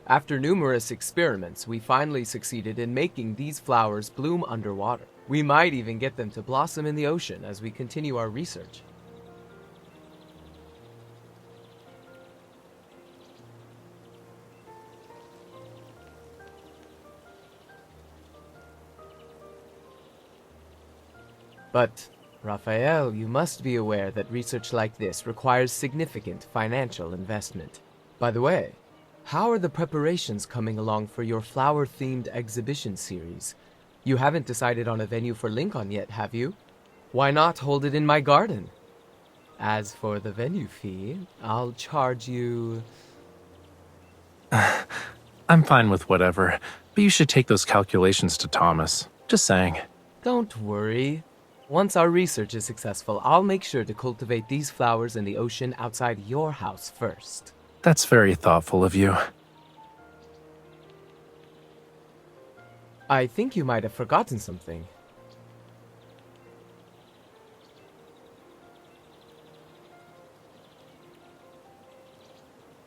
After numerous experiments, we finally succeeded in making these flowers bloom underwater. We might even get them to blossom in the ocean as we continue our research. But, Raphael, you must be aware that research like this requires significant financial investment. By the way, how are the preparations coming along for your flower-themed exhibition series? You haven't decided on a venue for Lincoln yet, have you? Why not hold it in my garden? As for the venue fee, I'll charge you... I'm fine with whatever, but you should take those calculations to Thomas. Just saying. Don't worry. Once our research is successful, I'll make sure to cultivate these flowers in the ocean outside your house first. That's very thoughtful of you. I think you might have forgotten something.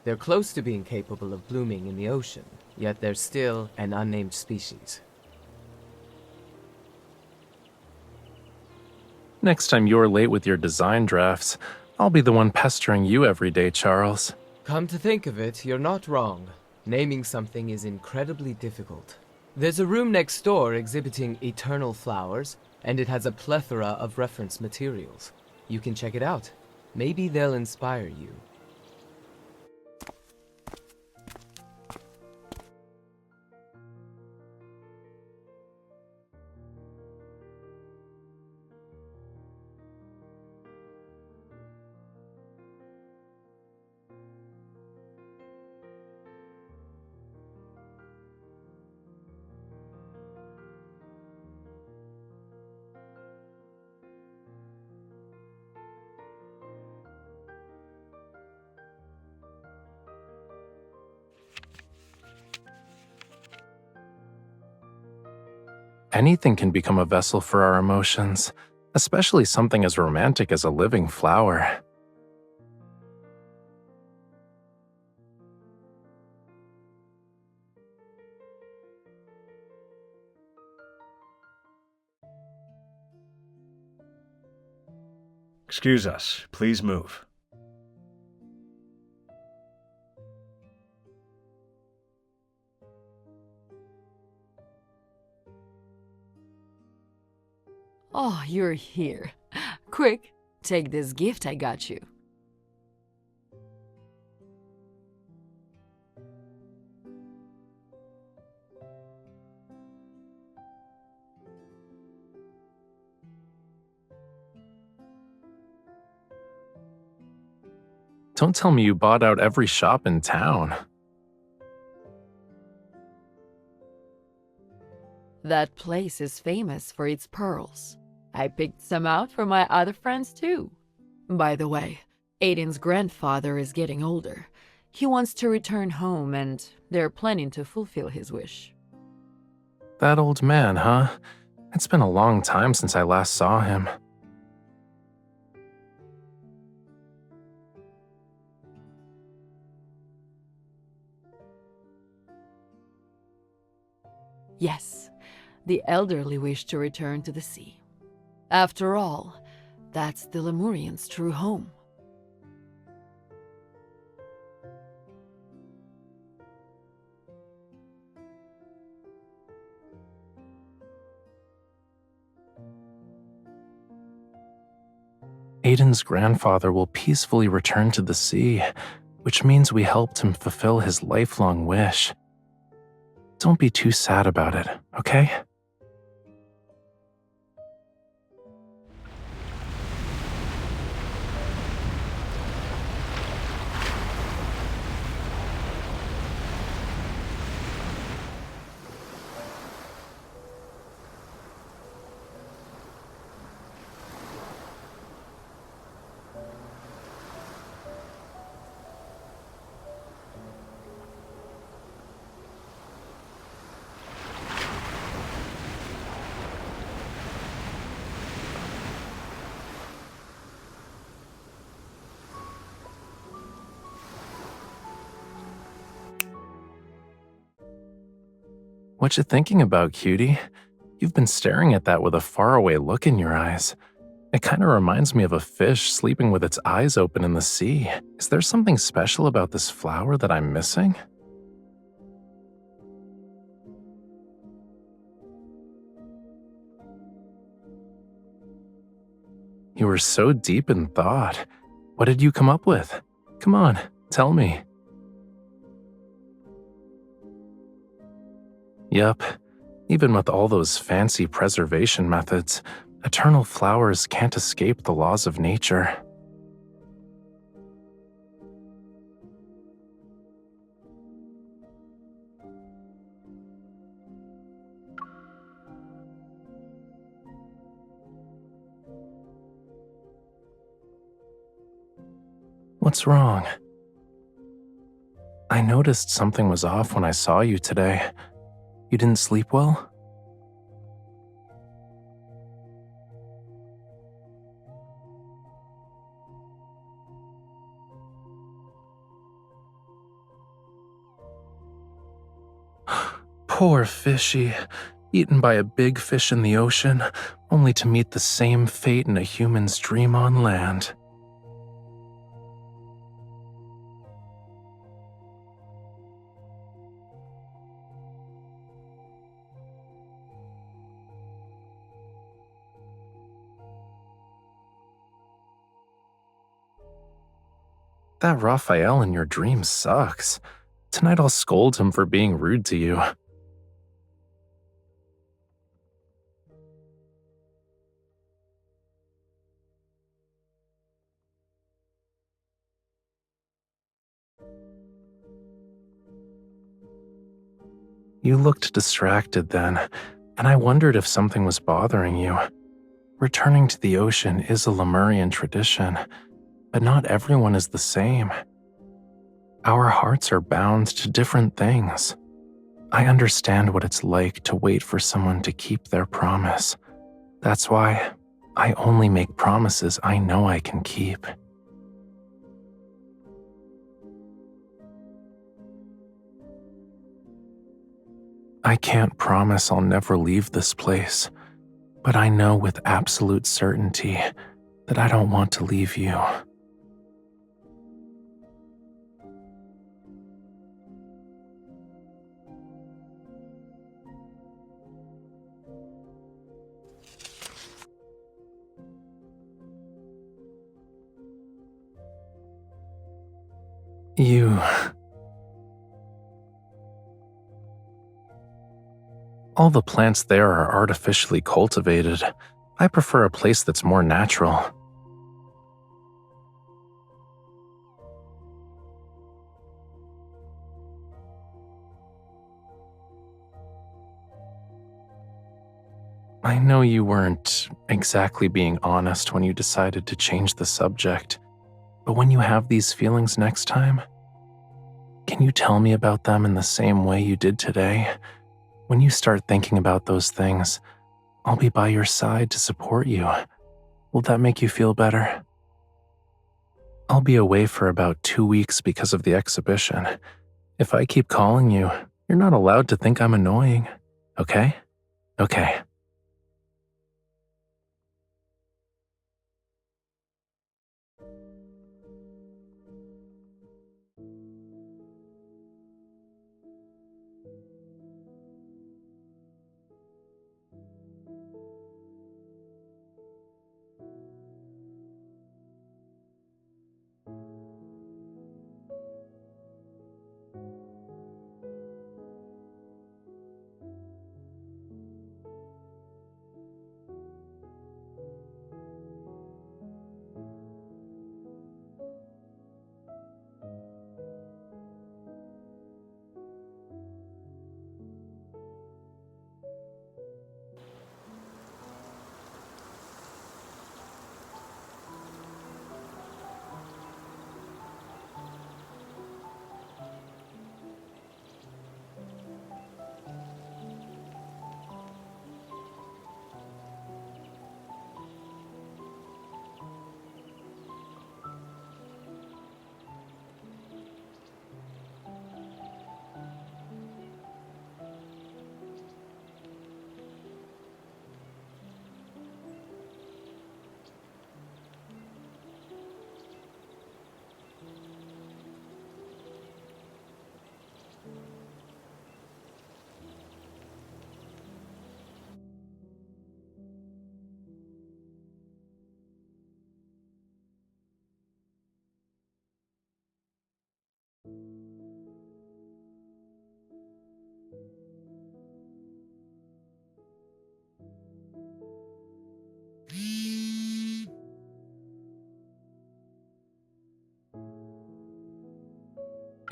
They're close to being capable of blooming in the ocean, yet they're still an unnamed species. Next time you're late with your design drafts, I'll be the one pestering you every day, Charles. Come to think of it, you're not wrong. Naming something is incredibly difficult. There's a room next door exhibiting eternal flowers, and it has a plethora of reference materials. You can check it out. Maybe they'll inspire you. Anything can become a vessel for our emotions, especially something as romantic as a living flower. Excuse us. Please move. Oh, you're here. Quick, take this gift I got you. Don't tell me you bought out every shop in town. That place is famous for its pearls. I picked some out for my other friends too. By the way, Aiden's grandfather is getting older. He wants to return home and they're planning to fulfill his wish. That old man, huh? It's been a long time since I last saw him. Yes, the elderly wish to return to the sea. After all, that's the Lemurians' true home. Aiden's grandfather will peacefully return to the sea, which means we helped him fulfill his lifelong wish. Don't be too sad about it, okay? What you thinking about, cutie? You've been staring at that with a faraway look in your eyes. It kind of reminds me of a fish sleeping with its eyes open in the sea. Is there something special about this flower that I'm missing? You were so deep in thought. What did you come up with? Come on, tell me. Yup, even with all those fancy preservation methods, eternal flowers can't escape the laws of nature. What's wrong? I noticed something was off when I saw you today. You didn't sleep well? Poor fishy, eaten by a big fish in the ocean, only to meet the same fate in a human's dream on land. That Raphael in your dream sucks. Tonight I'll scold him for being rude to you. You looked distracted then, and I wondered if something was bothering you. Returning to the ocean is a Lemurian tradition, but not everyone is the same. Our hearts are bound to different things. I understand what it's like to wait for someone to keep their promise. That's why I only make promises I know I can keep. I can't promise I'll never leave this place, but I know with absolute certainty that I don't want to leave you. All the plants there are artificially cultivated. I prefer a place that's more natural. I know you weren't exactly being honest when you decided to change the subject, but when you have these feelings next time, can you tell me about them in the same way you did today? When you start thinking about those things, I'll be by your side to support you. Will that make you feel better? I'll be away for about 2 weeks because of the exhibition. If I keep calling you, you're not allowed to think I'm annoying, okay? Okay.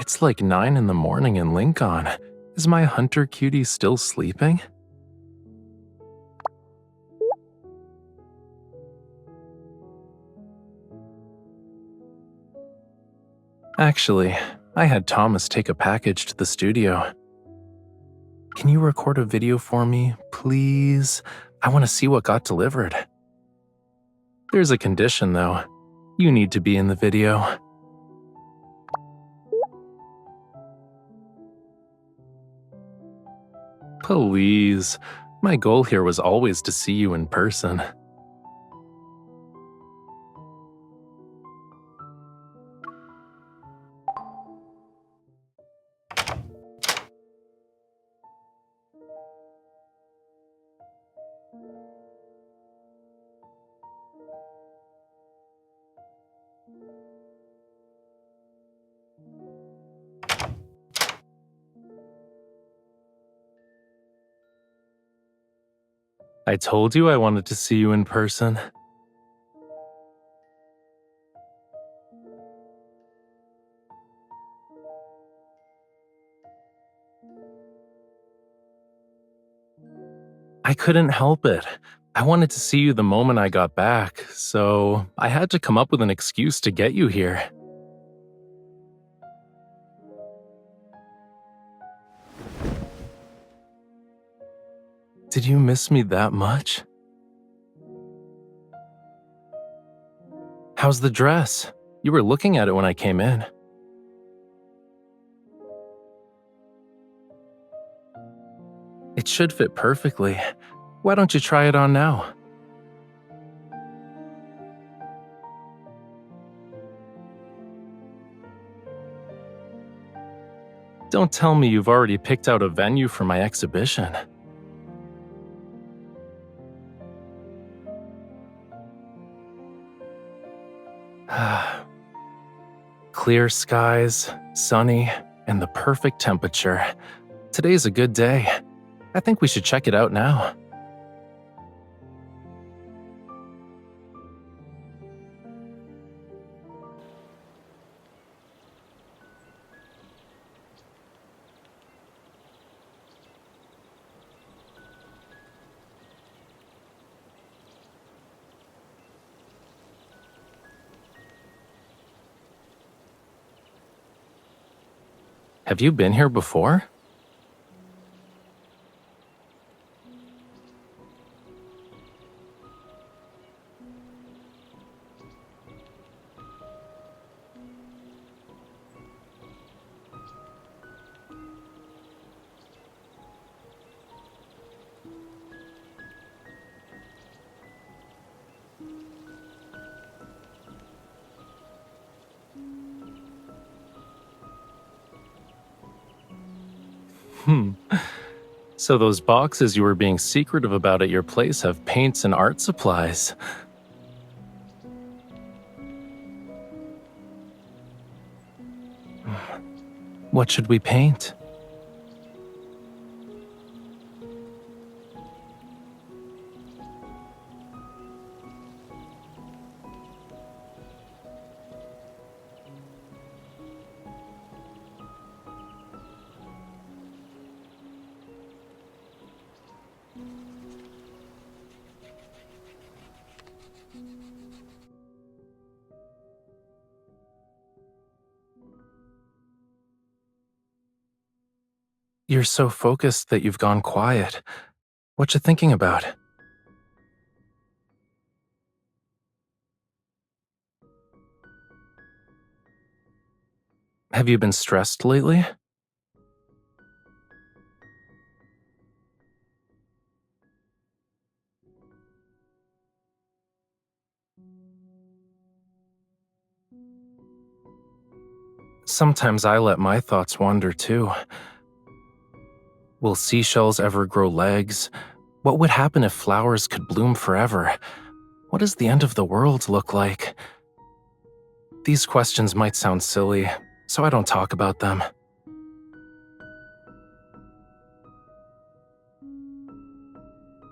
It's like 9 in the morning in Lincoln. Is my hunter cutie still sleeping? Actually, I had Thomas take a package to the studio. Can you record a video for me, please? I want to see what got delivered. There's a condition, though. You need to be in the video. Please. My goal here was always to see you in person. I told you I wanted to see you in person. I couldn't help it. I wanted to see you the moment I got back, so I had to come up with an excuse to get you here. Did you miss me that much? How's the dress? You were looking at it when I came in. It should fit perfectly. Why don't you try it on now? Don't tell me you've already picked out a venue for my exhibition. Clear skies, sunny, and the perfect temperature. Today's a good day. I think we should check it out now. Have you been here before? So those boxes you were being secretive about at your place have paints and art supplies. What should we paint? You're so focused that you've gone quiet. What you thinking about? Have you been stressed lately? Sometimes I let my thoughts wander too. Will seashells ever grow legs? What would happen if flowers could bloom forever? What does the end of the world look like? These questions might sound silly, so I don't talk about them.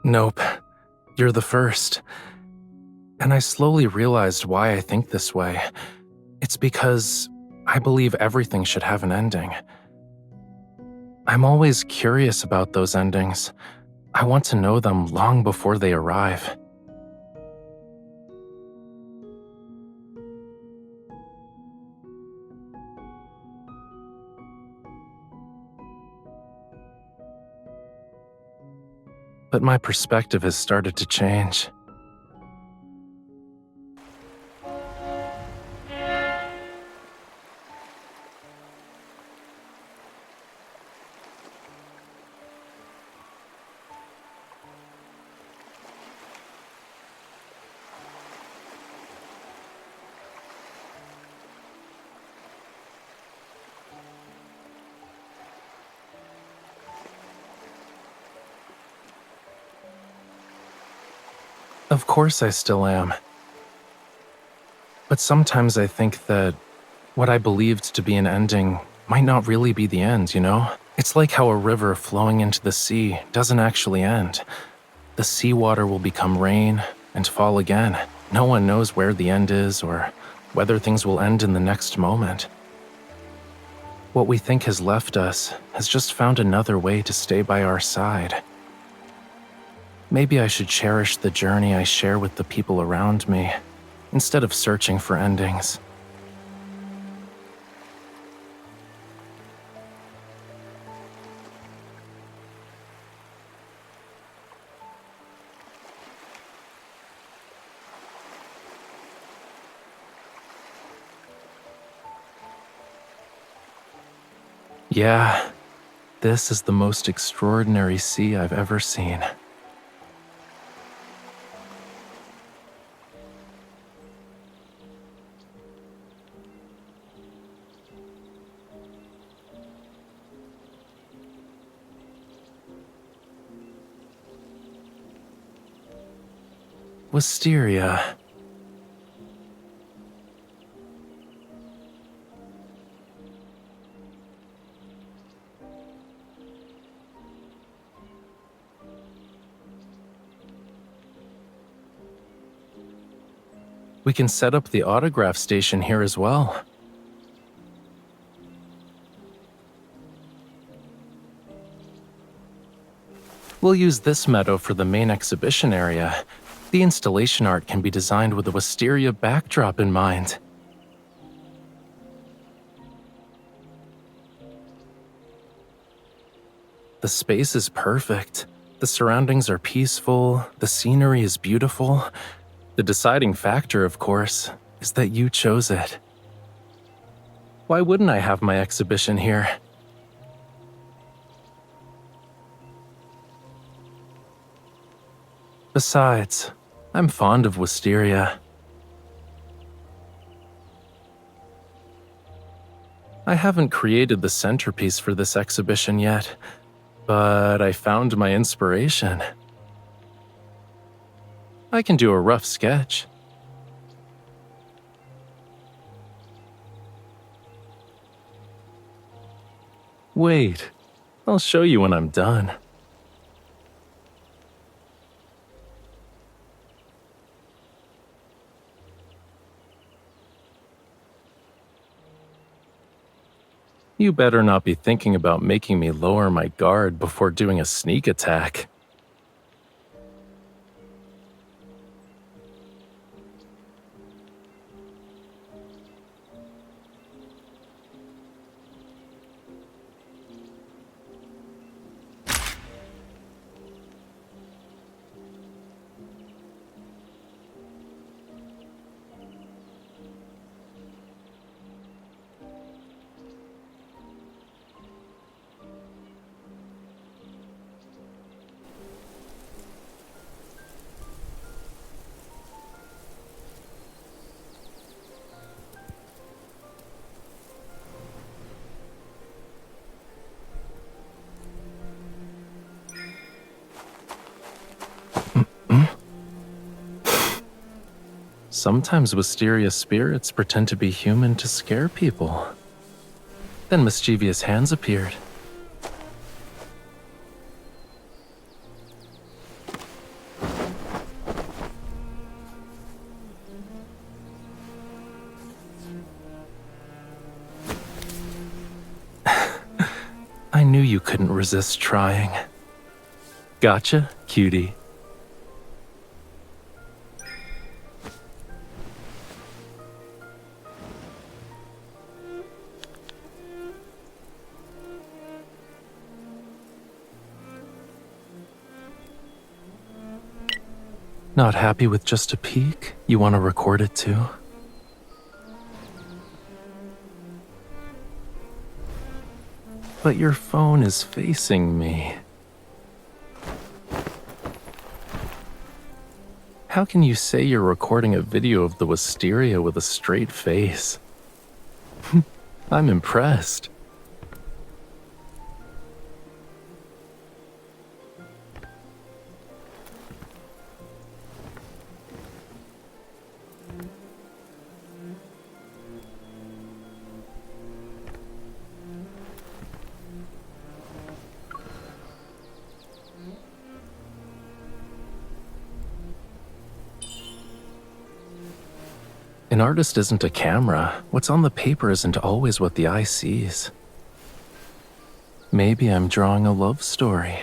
Nope, you're the first. And I slowly realized why I think this way. It's because I believe everything should have an ending. I'm always curious about those endings. I want to know them long before they arrive. But my perspective has started to change. Of course I still am. But sometimes I think that what I believed to be an ending might not really be the end, you know? It's like how a river flowing into the sea doesn't actually end. The seawater will become rain and fall again. No one knows where the end is or whether things will end in the next moment. What we think has left us has just found another way to stay by our side. Maybe I should cherish the journey I share with the people around me, instead of searching for endings. Yeah, this is the most extraordinary sea I've ever seen. Wisteria. We can set up the autograph station here as well. We'll use this meadow for the main exhibition area. The installation art can be designed with a Wisteria backdrop in mind. The space is perfect. The surroundings are peaceful. The scenery is beautiful. The deciding factor, of course, is that you chose it. Why wouldn't I have my exhibition here? Besides, I'm fond of Wisteria. I haven't created the centerpiece for this exhibition yet, but I found my inspiration. I can do a rough sketch. Wait, I'll show you when I'm done. You better not be thinking about making me lower my guard before doing a sneak attack. Sometimes Wisteria spirits pretend to be human to scare people. Then mischievous hands appeared. couldn't resist trying. Gotcha, cutie. Not happy with just a peek? You want to record it too? But your phone is facing me. How can you say you're recording a video of the Wisteria with a straight face? I'm impressed. An artist isn't a camera. What's on the paper isn't always what the eye sees. Maybe I'm drawing a love story.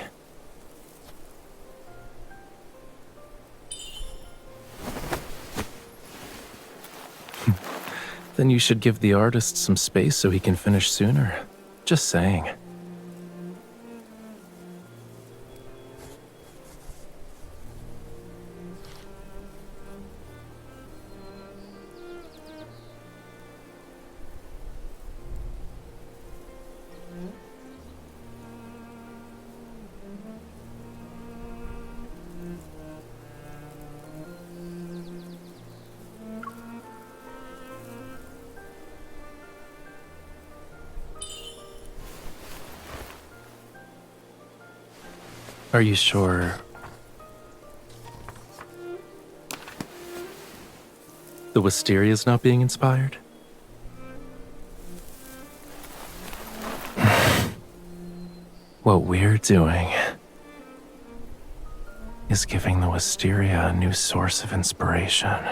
Then you should give the artist some space so he can finish sooner. Just saying. Are you sure? The Wisteria's not being inspired? What we're doing is giving the Wisteria a new source of inspiration.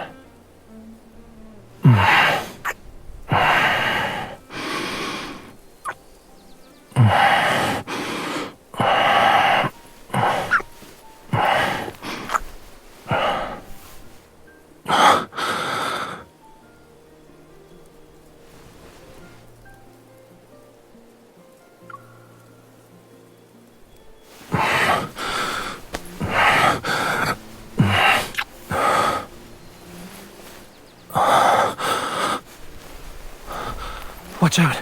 Watch out!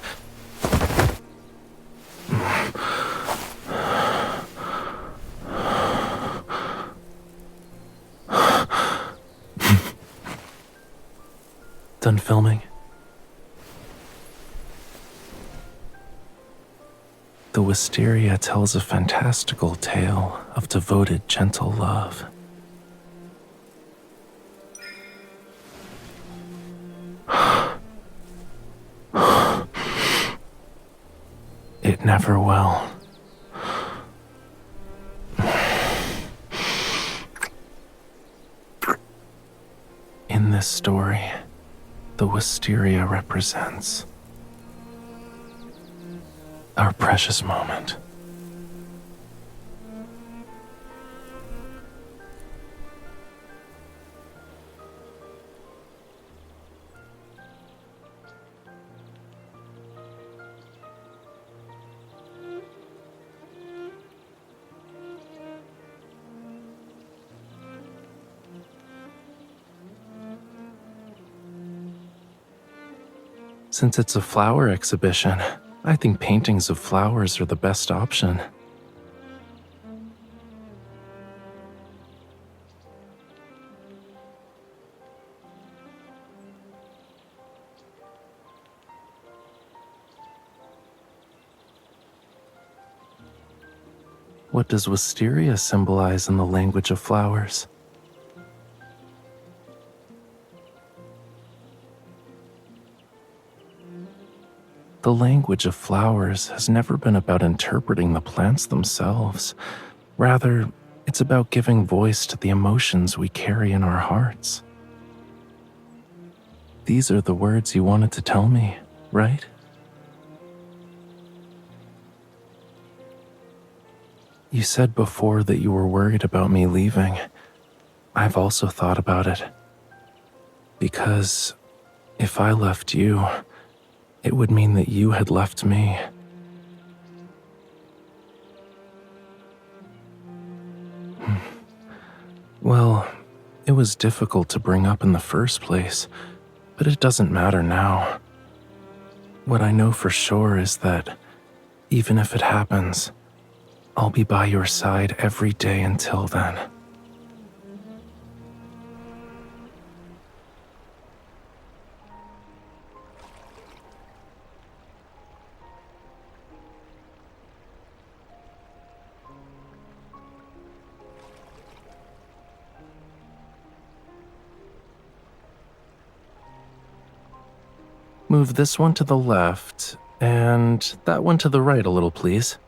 Done filming? The Wisteria tells a fantastical tale of devoted, gentle love. It never will. In this story, the Wisteria represents our precious moment. Since it's a flower exhibition, I think paintings of flowers are the best option. What does Wisteria symbolize in the language of flowers? The language of flowers has never been about interpreting the plants themselves. Rather, it's about giving voice to the emotions we carry in our hearts. These are the words you wanted to tell me, right? You said before that you were worried about me leaving. I've also thought about it. Because if I left you, it would mean that you had left me. Well, it was difficult to bring up in the first place, but it doesn't matter now. What I know for sure is that, even if it happens, I'll be by your side every day until then. Move this one to the left, and that one to the right a little, please.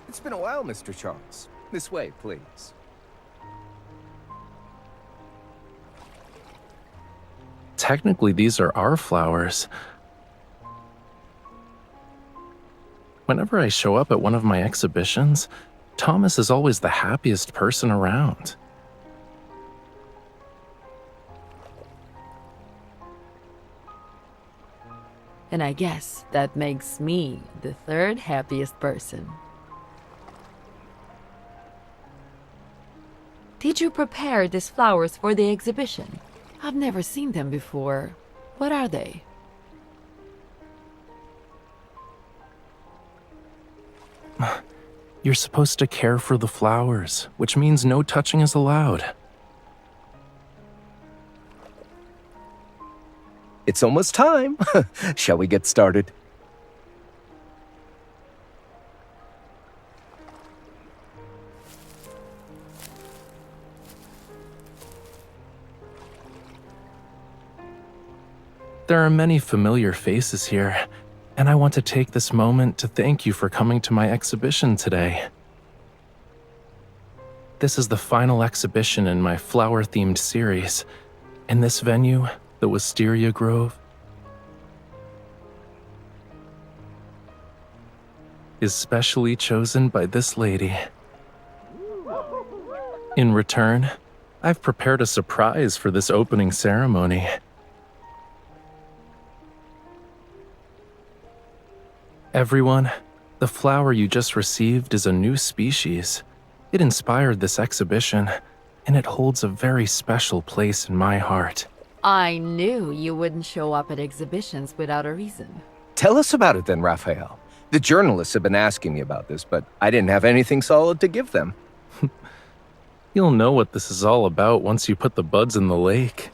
It's been a while, Mr. Charles. This way, please. Technically, these are our flowers. Whenever I show up at one of my exhibitions, Thomas is always the happiest person around. And I guess that makes me the third happiest person. Did you prepare these flowers for the exhibition? I've never seen them before. What are they? You're supposed to care for the flowers, which means no touching is allowed. It's almost time. Shall we get started? There are many familiar faces here, and I want to take this moment to thank you for coming to my exhibition today. This is the final exhibition in my flower-themed series, and this venue, the Wisteria Grove, is specially chosen by this lady. In return, I've prepared a surprise for this opening ceremony. Everyone, the flower you just received is a new species. It inspired this exhibition, and it holds a very special place in my heart. I knew you wouldn't show up at exhibitions without a reason. Tell us about it then, Raphael. The journalists have been asking me about this, but I didn't have anything solid to give them. You'll know what this is all about once you put the buds in the lake.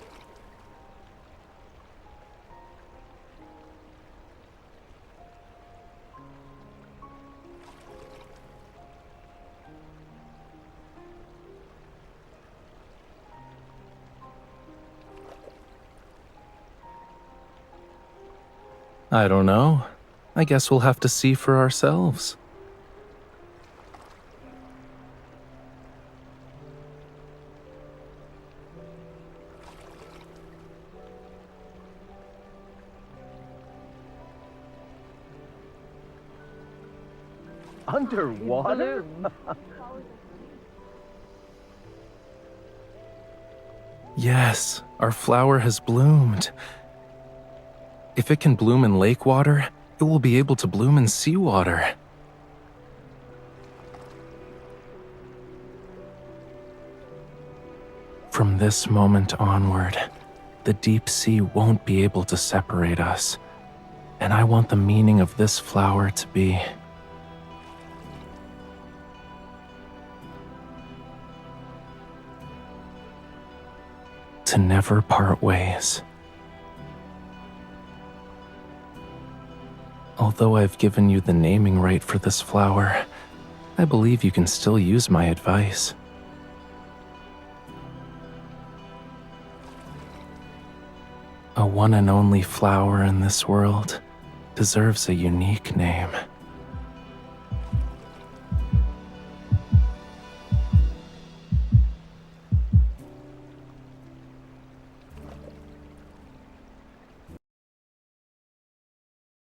I don't know. I guess we'll have to see for ourselves. Underwater? Yes, our flower has bloomed. If it can bloom in lake water, it will be able to bloom in seawater. From this moment onward, the deep sea won't be able to separate us, and I want the meaning of this flower to be to never part ways. Although I've given you the naming right for this flower, I believe you can still use my advice. A one and only flower in this world deserves a unique name.